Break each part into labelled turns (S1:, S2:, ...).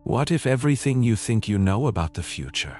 S1: What if everything you think you know about the future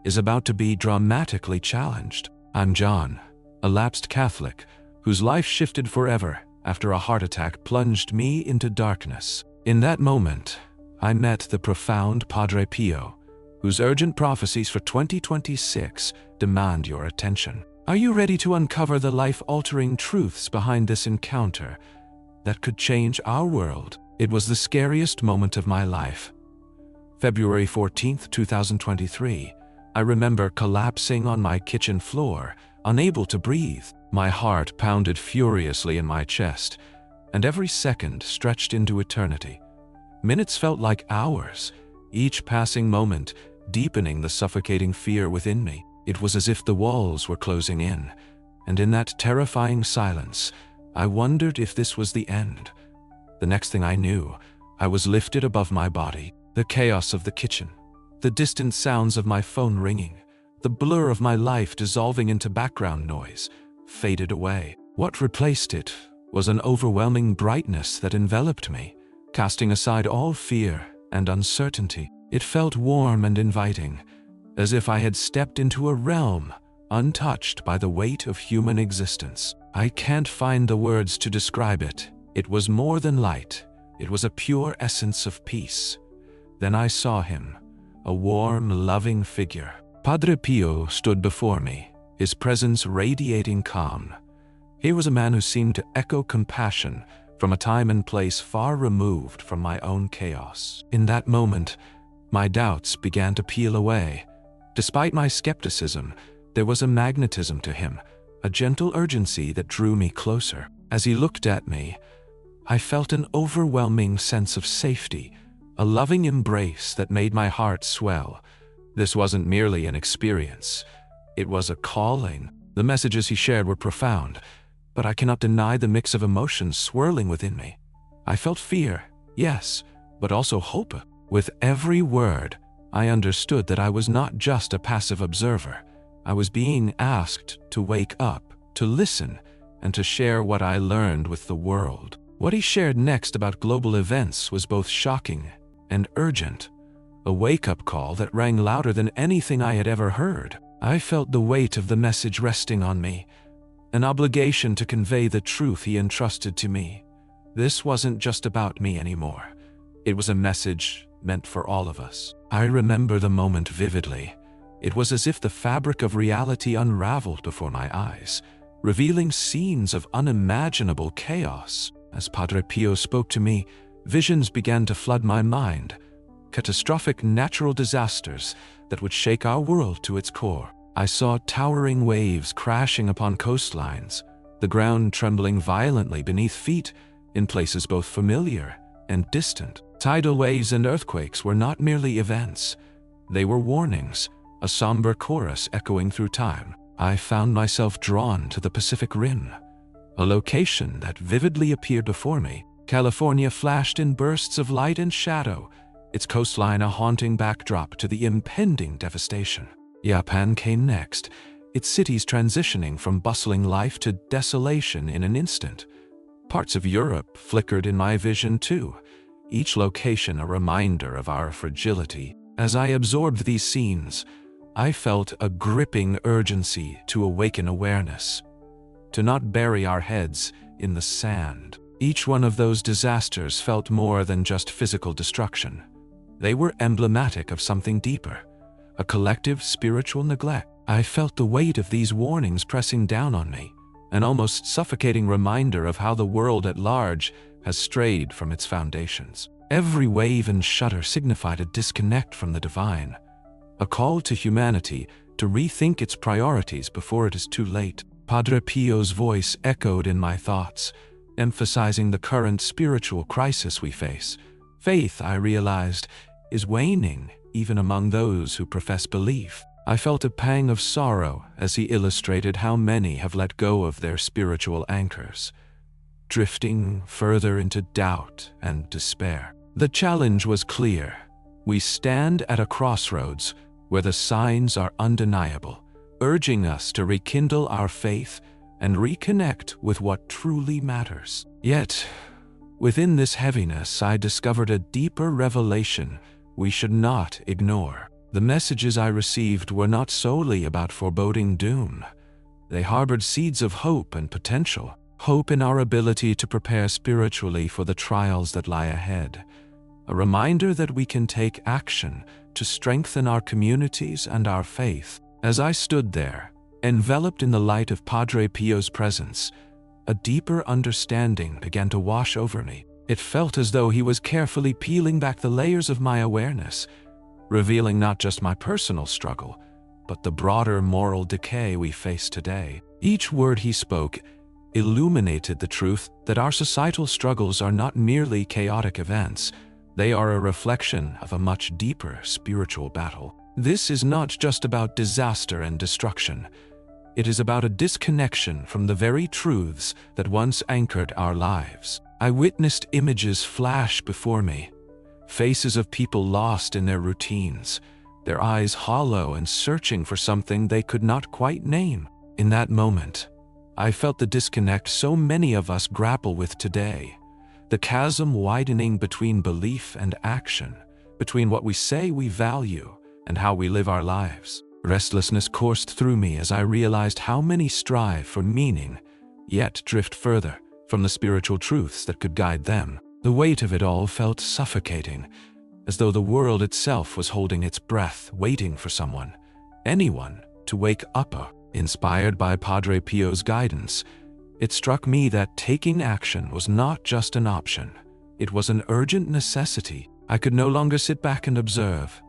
S1: is about to be dramatically challenged? I'm John, a lapsed Catholic whose life shifted forever after a heart attack plunged me into darkness. In that moment, I met the profound Padre Pio, whose urgent prophecies for 2026 demand your attention. Are you ready to uncover the life-altering truths behind this encounter that could change our world? It was the scariest moment of my life. February 14th, 2023. I remember collapsing on my kitchen floor, unable to breathe. My heart pounded furiously in my chest, and every second stretched into eternity. Minutes felt like hours, each passing moment deepening the suffocating fear within me. It was as if the walls were closing in, and in that terrifying silence, I wondered if this was the end. The next thing I knew, I was lifted above my body. The chaos of the kitchen, the distant sounds of my phone ringing, the blur of my life dissolving into background noise, faded away. What replaced it was an overwhelming brightness that enveloped me, casting aside all fear and uncertainty. It felt warm and inviting, as if I had stepped into a realm untouched by the weight of human existence. I can't find the words to describe it. It was more than light. It was a pure essence of peace. Then I saw him, a warm, loving figure. Padre Pio stood before me, his presence radiating calm. He was a man who seemed to echo compassion from a time and place far removed from my own chaos. In that moment, my doubts began to peel away. Despite my skepticism, there was a magnetism to him, a gentle urgency that drew me closer. As he looked at me, I felt an overwhelming sense of safety, a loving embrace that made my heart swell. This wasn't merely an experience. It was a calling. The messages he shared were profound, but I cannot deny the mix of emotions swirling within me. I felt fear, yes, but also hope. With every word, I understood that I was not just a passive observer. I was being asked to wake up, to listen, and to share what I learned with the world. What he shared next about global events was both shocking and urgent, a wake-up call that rang louder than anything I had ever heard. I felt the weight of the message resting on me, an obligation to convey the truth he entrusted to me. This wasn't just about me anymore. It was a message meant for all of us. I remember the moment vividly. It was as if the fabric of reality unraveled before my eyes, revealing scenes of unimaginable chaos. As Padre Pio spoke to me, visions began to flood my mind, catastrophic natural disasters that would shake our world to its core. I saw towering waves crashing upon coastlines, the ground trembling violently beneath feet in places both familiar and distant. Tidal waves and earthquakes were not merely events. They were warnings, a somber chorus echoing through time. I found myself drawn to the Pacific Rim, a location that vividly appeared before me. California flashed in bursts of light and shadow, its coastline a haunting backdrop to the impending devastation. Japan came next, its cities transitioning from bustling life to desolation in an instant. Parts of Europe flickered in my vision too, each location a reminder of our fragility. As I absorbed these scenes, I felt a gripping urgency to awaken awareness, to not bury our heads in the sand. Each one of those disasters felt more than just physical destruction. They were emblematic of something deeper, a collective spiritual neglect. I felt the weight of these warnings pressing down on me, an almost suffocating reminder of how the world at large has strayed from its foundations. Every wave and shudder signified a disconnect from the divine, a call to humanity to rethink its priorities before it is too late. Padre Pio's voice echoed in my thoughts, emphasizing the current spiritual crisis we face. Faith, I realized, is waning even among those who profess belief. I felt a pang of sorrow as he illustrated how many have let go of their spiritual anchors, drifting further into doubt and despair. The challenge was clear. We stand at a crossroads where the signs are undeniable, urging us to rekindle our faith and reconnect with what truly matters. Yet, within this heaviness, I discovered a deeper revelation we should not ignore. The messages I received were not solely about foreboding doom. They harbored seeds of hope and potential. Hope in our ability to prepare spiritually for the trials that lie ahead. A reminder that we can take action to strengthen our communities and our faith. As I stood there, enveloped in the light of Padre Pio's presence, a deeper understanding began to wash over me. It felt as though he was carefully peeling back the layers of my awareness, revealing not just my personal struggle, but the broader moral decay we face today. Each word he spoke illuminated the truth that our societal struggles are not merely chaotic events. They are a reflection of a much deeper spiritual battle. This is not just about disaster and destruction. It is about a disconnection from the very truths that once anchored our lives. I witnessed images flash before me, faces of people lost in their routines, their eyes hollow and searching for something they could not quite name. In that moment, I felt the disconnect so many of us grapple with today, the chasm widening between belief and action, between what we say we value and how we live our lives. Restlessness coursed through me as I realized how many strive for meaning, yet drift further from the spiritual truths that could guide them. The weight of it all felt suffocating, as though the world itself was holding its breath, waiting for someone, anyone, to wake up. Inspired by Padre Pio's guidance, it struck me that taking action was not just an option. It was an urgent necessity. I could no longer sit back and observe.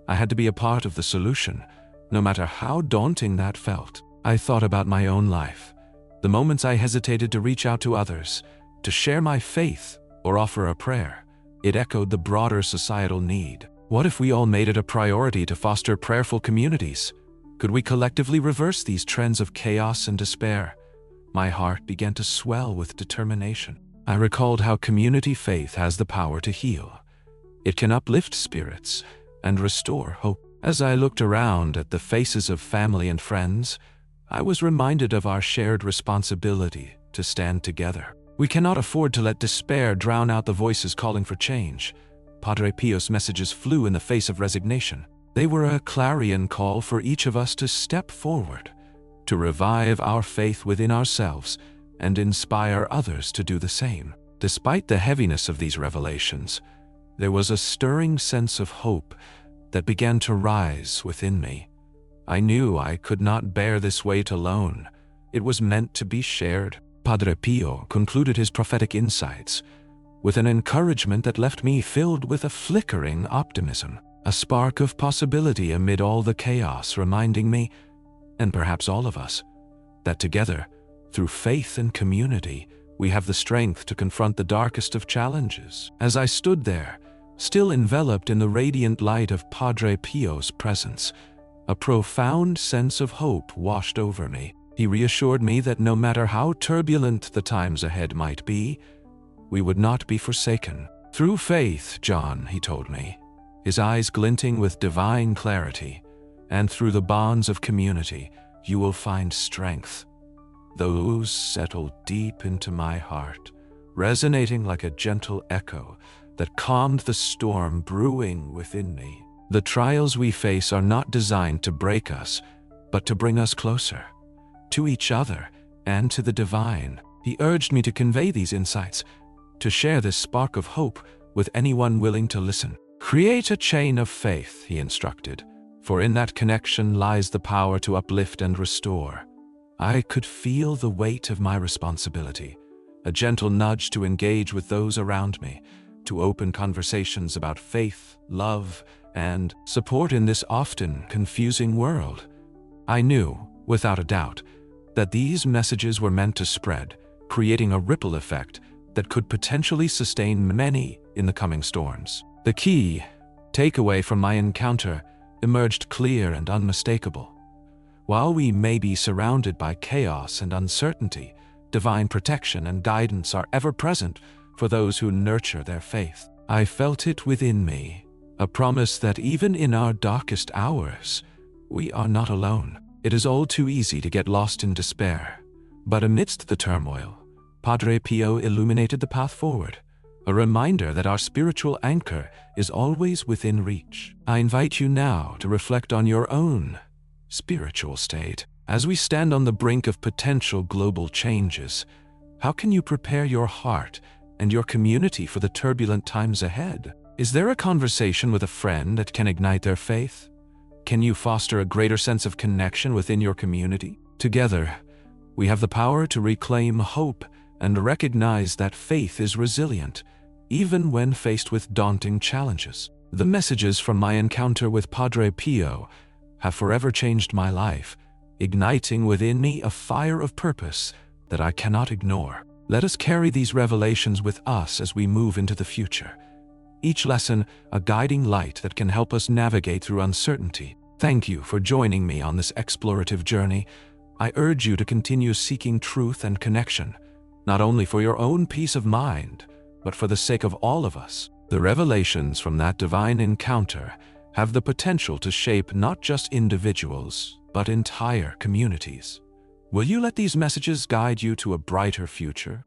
S1: I had to be a part of the solution, no matter how daunting that felt. I thought about my own life, the moments I hesitated to reach out to others, to share my faith, or offer a prayer. It echoed the broader societal need. What if we all made it a priority to foster prayerful communities? Could we collectively reverse these trends of chaos and despair? My heart began to swell with determination. I recalled how community faith has the power to heal. It can uplift spirits and restore hope. As I looked around at the faces of family and friends, I was reminded of our shared responsibility to stand together. We cannot afford to let despair drown out the voices calling for change. Padre Pio's messages flew in the face of resignation. They were a clarion call for each of us to step forward, to revive our faith within ourselves and inspire others to do the same. Despite the heaviness of these revelations, there was a stirring sense of hope that began to rise within me. I knew I could not bear this weight alone. It was meant to be shared. Padre Pio concluded his prophetic insights with an encouragement that left me filled with a flickering optimism, a spark of possibility amid all the chaos, reminding me, and perhaps all of us, that together, through faith and community, we have the strength to confront the darkest of challenges. As I stood there, still enveloped in the radiant light of Padre Pio's presence, a profound sense of hope washed over me. He reassured me that no matter how turbulent the times ahead might be, we would not be forsaken. Through faith, John, he told me, his eyes glinting with divine clarity, and through the bonds of community, you will find strength. Those settled deep into my heart, resonating like a gentle echo that calmed the storm brewing within me. The trials we face are not designed to break us, but to bring us closer, to each other and to the divine. He urged me to convey these insights, to share this spark of hope with anyone willing to listen. Create a chain of faith, he instructed, for in that connection lies the power to uplift and restore. I could feel the weight of my responsibility, a gentle nudge to engage with those around me, to open conversations about faith, love, and support in this often confusing world. I knew, without a doubt, that these messages were meant to spread, creating a ripple effect that could potentially sustain many in the coming storms. The key takeaway from my encounter emerged clear and unmistakable. While we may be surrounded by chaos and uncertainty, divine protection and guidance are ever present for those who nurture their faith. I felt it within me, a promise that even in our darkest hours, we are not alone. It is all too easy to get lost in despair, but amidst the turmoil, Padre Pio illuminated the path forward, a reminder that our spiritual anchor is always within reach. I invite you now to reflect on your own spiritual state. As we stand on the brink of potential global changes, how can you prepare your heart and your community for the turbulent times ahead? Is there a conversation with a friend that can ignite their faith? Can you foster a greater sense of connection within your community? Together, we have the power to reclaim hope and recognize that faith is resilient, even when faced with daunting challenges. The messages from my encounter with Padre Pio have forever changed my life, igniting within me a fire of purpose that I cannot ignore. Let us carry these revelations with us as we move into the future. Each lesson a guiding light that can help us navigate through uncertainty. Thank you for joining me on this explorative journey. I urge you to continue seeking truth and connection, not only for your own peace of mind, but for the sake of all of us. The revelations from that divine encounter have the potential to shape not just individuals, but entire communities. Will you let these messages guide you to a brighter future?